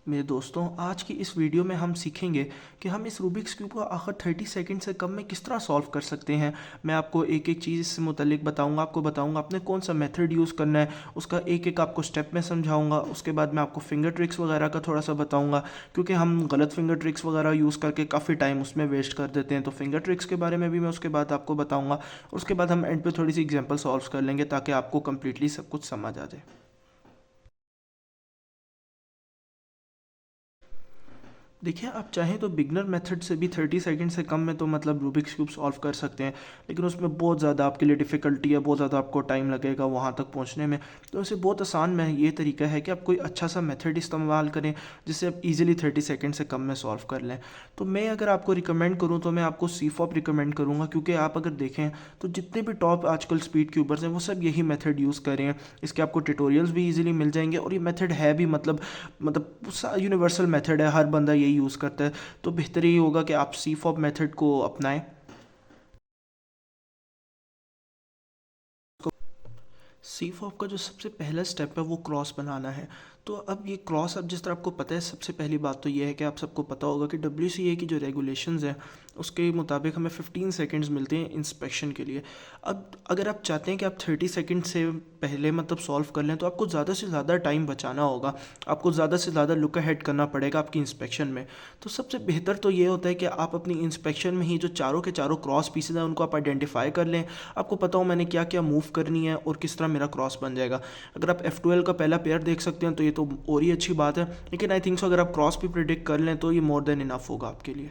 मेरे दोस्तों, आज की इस वीडियो में हम सीखेंगे कि हम इस रूबिक्स क्यूब को आखिर 30 सेकंड से कम में किस तरह सॉल्व कर सकते हैं। मैं आपको एक एक चीज़ इससे मुतल्लिक बताऊंगा, आपको बताऊंगा आपने कौन सा मेथड यूज़ करना है, उसका एक एक आपको स्टेप में समझाऊंगा। उसके बाद मैं आपको फिंगर ट्रिक्स वगैरह का थोड़ा सा बताऊंगा, क्योंकि हम गलत फिंगर ट्रिक्स वगैरह यूज़ करके काफ़ी टाइम उसमें वेस्ट कर देते हैं। तो फिंगर ट्रिक्स के बारे में भी मैं उसके बाद आपको बताऊँगा। उसके बाद हम एंड पे थोड़ी सी एग्जाम्पल सॉल्व कर लेंगे ताकि आपको कम्प्लीटली सब कुछ समझ आ जाए। देखिए, आप चाहें तो बिगनर मेथड से भी 30 सेकंड से कम में तो मतलब रूबिक्स क्यूब सॉल्व कर सकते हैं, लेकिन उसमें बहुत ज़्यादा आपके लिए डिफ़िकल्टी है, बहुत ज़्यादा आपको टाइम लगेगा वहाँ तक पहुँचने में। तो इसे बहुत आसान में ये तरीका है कि आप कोई अच्छा सा मेथड इस्तेमाल करें जिससे आप इजीली 30 सेकंड से कम में सॉल्व कर लें। तो मैं अगर आपको रिकमेंड करूँ तो मैं आपको सीफॉप रिकमेंड करूँगा, क्योंकि आप अगर देखें तो जितने भी टॉप आजकल स्पीड क्यूबर्स हैं वो सब यही मेथड यूज़ कर रहे हैं। इसके आपको ट्यूटोरियल्स भी ईजिली मिल जाएंगे और ये मेथड है भी मतलब यूनिवर्सल मेथड है, हर बंदा यही यूज़ करता है। तो बेहतर यही होगा कि आप सी फॉप मेथड को अपनाएं। सी फॉप का जो सबसे पहला स्टेप है वो क्रॉस बनाना है। तो अब ये क्रॉस, अब जिस तरह आपको पता है, सबसे पहली बात तो ये है कि आप सबको पता होगा कि WCA की जो रेगुलेशंस हैं उसके मुताबिक हमें 15 सेकंड्स मिलते हैं इंस्पेक्शन के लिए। अब अगर आप चाहते हैं कि आप 30 सेकंड से पहले मतलब सॉल्व कर लें तो आपको ज़्यादा से ज़्यादा टाइम बचाना होगा, आपको ज़्यादा से ज़्यादा लुक अहेड करना पड़ेगा आपकी इंस्पेक्शन में। तो सबसे बेहतर तो ये होता है कि आप अपनी इंस्पेक्शन में ही जो चारों के चारों क्रॉस पीसेज हैं उनको आप आइडेंटिफाई कर लें। आपको पता हो मैंने क्या क्या मूव करनी है और किस तरह मेरा क्रॉस बन जाएगा। अगर आप F12 का पहला पेयर देख सकते हैं तो ये तो और ही अच्छी बात है, लेकिन आई थिंक सो अगर आप क्रॉस भी प्रिडिक्ट कर लें तो ये मोर देन इनफ होगा आपके लिए।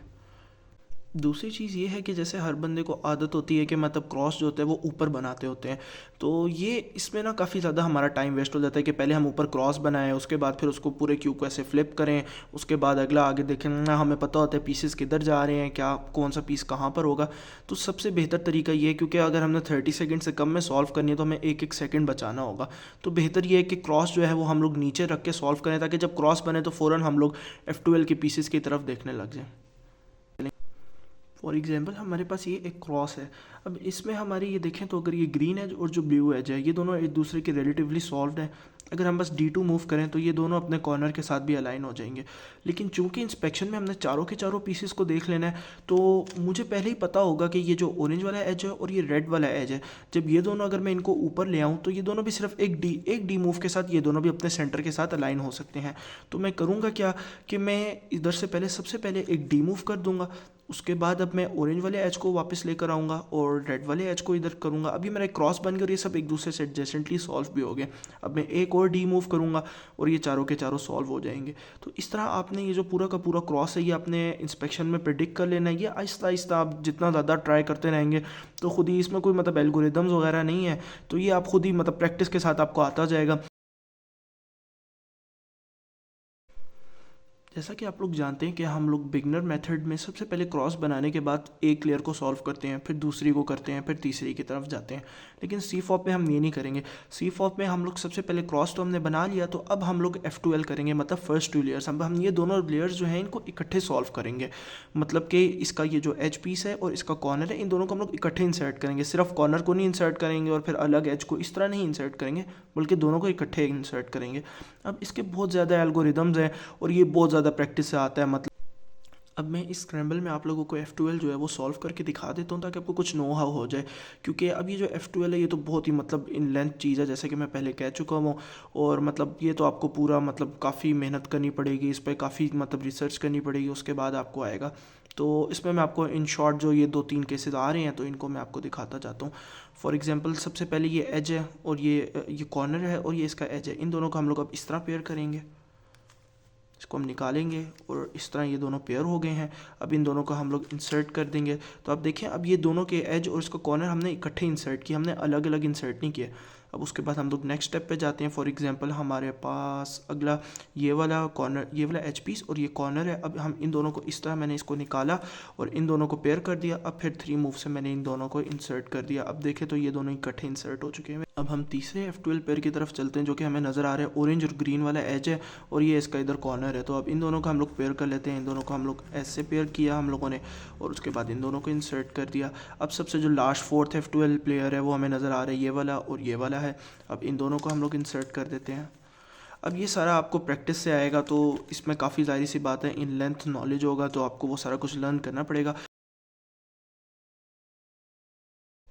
दूसरी चीज़ ये है कि जैसे हर बंदे को आदत होती है कि मतलब क्रॉस जो होता है वो ऊपर बनाते होते हैं। तो ये इसमें ना काफ़ी ज़्यादा हमारा टाइम वेस्ट हो जाता है कि पहले हम ऊपर क्रॉस बनाएं, उसके बाद फिर उसको पूरे क्यूब को ऐसे फ्लिप करें, उसके बाद अगला आगे देखें ना, हमें पता होता है पीसेस किधर जा रहे हैं, क्या कौन सा पीस कहाँ पर होगा। तो सबसे बेहतर तरीका ये है, क्योंकि अगर हमने 30 सेकंड से कम में सॉल्व करनी है तो हमें एक एक सेकंड बचाना होगा। तो बेहतर ये है कि क्रॉस जो है वो हम लोग नीचे रख के सॉल्व करें, ताकि जब क्रॉस बने तो फ़ौरन हम लोग F12 के पीसेस की तरफ देखने लग जाएं। फॉर एग्जांपल हमारे पास ये एक क्रॉस है। अब इसमें हमारी ये देखें तो अगर ये ग्रीन एज और जो ब्लू एज है ये दोनों एक दूसरे के रिलेटिवली सॉल्व्ड हैं। अगर हम बस D2 मूव करें तो ये दोनों अपने कॉर्नर के साथ भी अलाइन हो जाएंगे। लेकिन चूंकि इंस्पेक्शन में हमने चारों के चारों पीसेस को देख लेना है, तो मुझे पहले ही पता होगा कि ये जो ऑरेंज वाला एज है और ये रेड वाला एज है, जब ये दोनों अगर मैं इनको ऊपर ले आऊँ तो ये दोनों भी सिर्फ एक डी मूव के साथ ये दोनों भी अपने सेंटर के साथ अलाइन हो सकते हैं। तो मैं करूँगा क्या कि मैं इधर से पहले सबसे पहले एक डी मूव कर दूंगा। उसके बाद अब मैं ऑरेंज वाले एज को वापस लेकर आऊँगा और रेड वाले एज को इधर करूँगा। अभी मेरा एक क्रॉस बन कर ये सब एक दूसरे से एडजेसेंटली सॉल्व भी हो गए। अब मैं एक और डी मूव करूँगा और ये चारों के चारों सॉल्व हो जाएंगे। तो इस तरह आपने ये जो पूरा का पूरा क्रॉस है ये अपने इंस्पेक्शन में प्रिडिक्ट कर लेना है। ये आहिस्ता आहिस्ता आप जितना ज़्यादा ट्राई करते रहेंगे तो खुद ही, इसमें कोई मतलब एल्गोरिदम्स वगैरह नहीं है, तो ये आप खुद ही मतलब प्रैक्टिस के साथ आपको आता जाएगा। जैसा कि आप लोग जानते हैं कि हम लोग बिगनर मेथड में सबसे पहले क्रॉस बनाने के बाद एक लेयर को सॉल्व करते हैं, फिर दूसरी को करते हैं, फिर तीसरी की तरफ जाते हैं। लेकिन सी फॉप में हम ये नहीं करेंगे। सी फॉप में हम लोग सबसे पहले क्रॉस तो हमने बना लिया, तो अब हम लोग F12 करेंगे, मतलब फर्स्ट टू लेयर्स हम ये दोनों लेयर्स जो हैं इनको इकट्ठे सॉल्व करेंगे। मतलब कि इसका ये जो एज पीस है और इसका कॉर्नर है, इन दोनों को हम लोग इकट्ठे इंसर्ट करेंगे। सिर्फ कॉर्नर को नहीं इंसर्ट करेंगे और फिर अलग एज को इस तरह नहीं इंसर्ट करेंगे, बल्कि दोनों को इकट्ठे इंसर्ट करेंगे। अब इसके बहुत ज़्यादा एल्गोरिदम्स हैं और ये बहुत ज़्यादा प्रैक्टिस से आता है। मतलब अब मैं इस स्क्रैम्बल में आप लोगों को F12 जो है वो सॉल्व करके दिखा देता हूँ ताकि आपको कुछ नो हाउ हो जाए। क्योंकि अब ये जो F12 है ये तो बहुत ही मतलब इन लेंथ चीज़ है, जैसे कि मैं पहले कह चुका हूँ। और मतलब ये तो आपको पूरा मतलब काफ़ी मेहनत करनी पड़ेगी, इस पर काफ़ी मतलब रिसर्च करनी पड़ेगी, उसके बाद आपको आएगा। तो इसमें मैं आपको इन शॉर्ट जो ये 2-3 केसेस आ रहे हैं तो इनको मैं आपको दिखाता जाता हूँ। फॉर एग्जांपल सबसे पहले ये एज है और ये कॉर्नर है और ये इसका एज है, इन दोनों को हम लोग अब इस तरह पेयर करेंगे। इसको हम निकालेंगे और इस तरह ये दोनों पेयर हो गए हैं। अब इन दोनों को हम लोग इंसर्ट कर देंगे। तो आप देखें अब ये दोनों के एज और इसका कॉर्नर हमने इकट्ठे इंसर्ट किए, हमने अलग अलग इंसर्ट नहीं किए। अब उसके बाद हम लोग नेक्स्ट स्टेप पे जाते हैं। फॉर एग्जांपल हमारे पास अगला ये वाला कॉर्नर, ये वाला एच पीस और ये कॉर्नर है। अब हम इन दोनों को इस तरह, मैंने इसको निकाला और इन दोनों को पेयर कर दिया। अब फिर 3 मूव से मैंने इन दोनों को इंसर्ट कर दिया। अब देखें तो ये दोनों इकट्ठे इंसर्ट हो चुके हैं। अब हम तीसरे F12 पेयर की तरफ चलते हैं, जो कि हमें नज़र आ रहा है ऑरेंज और ग्रीन वाला एज है और ये इसका इधर कॉर्नर है। तो अब इन दोनों का हम लोग पेयर कर लेते हैं। इन दोनों को हम लोग ऐसे पेयर किया हम लोगों ने और उसके बाद इन दोनों को इंसर्ट कर दिया। अब सबसे जो लास्ट फोर्थ F12 प्लेयर है वो हमें नज़र आ रहा है, ये वाला और ये वाला है। अब इन दोनों को हम लोग इंसर्ट कर देते हैं। अब ये सारा आपको प्रैक्टिस से आएगा, तो इसमें काफ़ी ज़ाहिर सी बात है इन लेंथ नॉलेज होगा, तो आपको वो सारा कुछ लर्न करना पड़ेगा।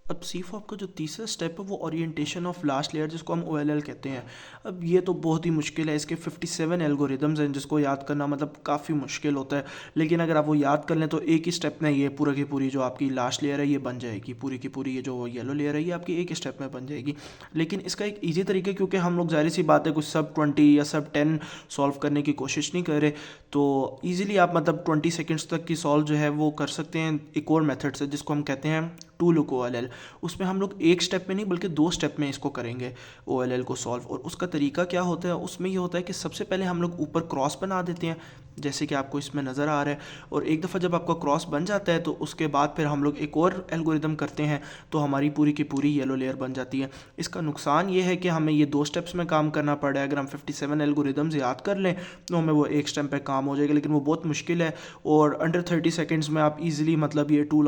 अब सी फॉप का जो तीसरा स्टेप है वो ओरिएंटेशन ऑफ लास्ट लेयर, जिसको हम ओ एल एल कहते हैं। अब ये तो बहुत ही मुश्किल है, इसके 57 एल्गोरिदम्स हैं जिसको याद करना मतलब काफ़ी मुश्किल होता है। लेकिन अगर आप वो याद कर लें तो एक ही स्टेप में ये पूरा की पूरी जो आपकी लास्ट लेयर है ये बन जाएगी, पूरी की पूरी ये जो येलो लेयर है ये आपकी एक ही स्टेप में बन जाएगी। लेकिन इसका एक ईजी तरीका, क्योंकि हम लोग ज़ाहिर सी बात है कुछ सब 20 या सब 10 सॉल्व करने की कोशिश नहीं कर रहे, तो ईजिली आप मतलब 20 सेकेंड्स तक की सॉल्व जो है वो कर सकते हैं एक और मेथड से, जिसको हम कहते हैं to look O L L. उसमें हम लोग एक स्टेप में नहीं बल्कि 2 स्टेप में इसको करेंगे ओ एल एल को सॉल्व। और उसका तरीका क्या होता है, उसमें ये होता है कि सबसे पहले हम लोग ऊपर क्रॉस बना देते हैं, जैसे कि आपको इसमें नज़र आ रहा है। और एक दफ़ा जब आपका क्रॉस बन जाता है तो उसके बाद फिर हम लोग एक और एल्गोरिदम करते हैं, तो हमारी पूरी की पूरी येलो लेयर बन जाती है। इसका नुकसान ये है कि हमें ये 2 स्टेप्स में काम करना पड़ा है। अगर हम 57 एल्गोरिदम्स याद कर लें तो हमें वो एक स्टेप पे काम हो जाएगा, लेकिन वो बहुत मुश्किल है। और अंडर 30 सेकेंड्स में आप इजीली मतलब ये to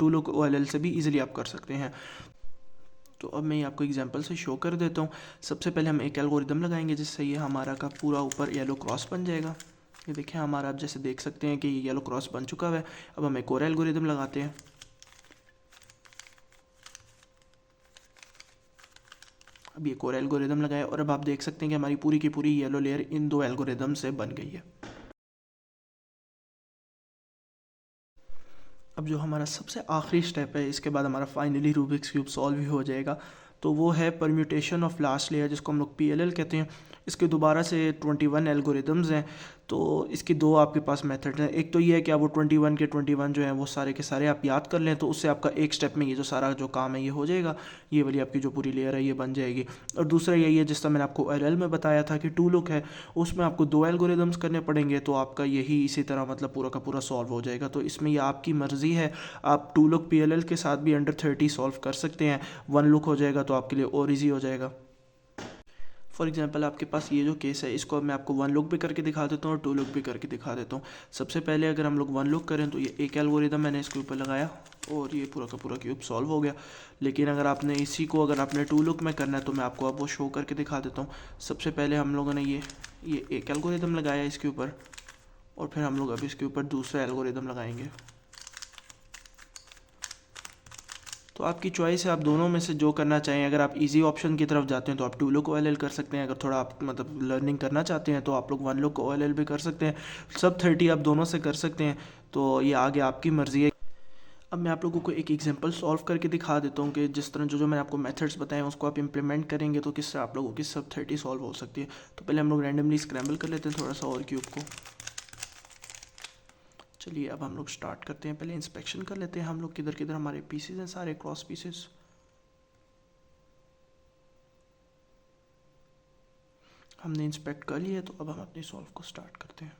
look O L L से भी इजीली आप कर सकते हैं। तो अब मैं आपको एग्जांपल से शो कर देता हूँ। सबसे पहले हम एक एल्गोरिदम लगाएंगे जिससे ये हमारा का पूरा ऊपर येलो क्रॉस बन जाएगा। ये देखिए हमारा, आप जैसे देख सकते हैं कि ये येलो क्रॉस बन चुका है। अब हम एक और एल्गोरिदम लगाते हैं। अब एक और एल्गोरिदम लगाया और अब आप देख सकते हैं कि हमारी पूरी की पूरी येलो लेयर इन 2 एल्गोरिदम से बन गई है। अब जो हमारा सबसे आखिरी स्टेप है, इसके बाद हमारा फाइनली रूबिक्स क्यूब सॉल्व ही हो जाएगा, तो वो है परम्यूटेशन ऑफ लास्ट लेयर, जिसको हम लोग PLL कहते हैं। इसके दोबारा से 21 एल्गोरिदम्स हैं, तो इसकी 2 आपके पास मेथड हैं। एक तो ये है कि आप वो 21 के 21 जो हैं वो सारे के सारे आप याद कर लें, तो उससे आपका एक स्टेप में ये जो सारा जो काम है ये हो जाएगा, ये वाली आपकी जो पूरी लेयर है ये बन जाएगी। और दूसरा यही है जिस तरह मैंने आपको LL में बताया था कि टू लुक है, उसमें आपको 2 एल्गोरिदम्स करने पड़ेंगे, तो आपका यही इसी तरह मतलब पूरा का पूरा सॉल्व हो जाएगा। तो इसमें ये आपकी मर्ज़ी है, आप टू लुक PLL के साथ भी अंडर 30 सॉल्व कर सकते हैं। 1 लुक हो जाएगा तो आपके लिए और ईजी हो जाएगा। फॉर एग्जांपल आपके पास ये जो केस है, इसको मैं आपको 1 लुक भी करके दिखा देता हूँ और 2 लुक भी करके दिखा देता हूँ। सबसे पहले अगर हम लोग 1 लुक करें तो ये एक एल्गोरिदम मैंने इसके ऊपर लगाया और ये पूरा का पूरा क्यूब सॉल्व हो गया। लेकिन अगर आपने इसी को अगर आपने 2 लुक में करना है तो मैं आपको अब वो शो करके दिखा देता हूँ। सबसे पहले हम लोगों ने ये एक एल्गोरिदम लगाया इसके ऊपर, और फिर हम लोग अब इसके ऊपर दूसरा एल्गोरिदम लगाएंगे। तो आपकी चॉइस है, आप दोनों में से जो करना चाहें। अगर आप इजी ऑप्शन की तरफ जाते हैं तो आप टू लुक OLL कर सकते हैं। अगर थोड़ा आप मतलब लर्निंग करना चाहते हैं तो आप लोग 1 लुक OLL भी कर सकते हैं। सब 30 आप दोनों से कर सकते हैं, तो ये आगे आपकी मर्ज़ी है। अब मैं आप लोगों को एक एग्जांपल सॉल्व करके दिखा देता हूँ कि जिस तरह जो मैंने आपको मेथड्स बताए हैं उसको आप इंप्लीमेंट करेंगे तो किससे आप लोगों की सब 30 सॉल्व हो सकती है। तो पहले हम लोग रैंडमली स्क्रैम्बल कर लेते हैं थोड़ा सा और क्यूब को। चलिए अब हम लोग स्टार्ट करते हैं। पहले इंस्पेक्शन कर लेते हैं हम लोग किधर किधर हमारे पीसेज हैं, सारे क्रॉस पीसेस। हमने इंस्पेक्ट कर लिया, तो अब हम अपनी सॉल्व को स्टार्ट करते हैं।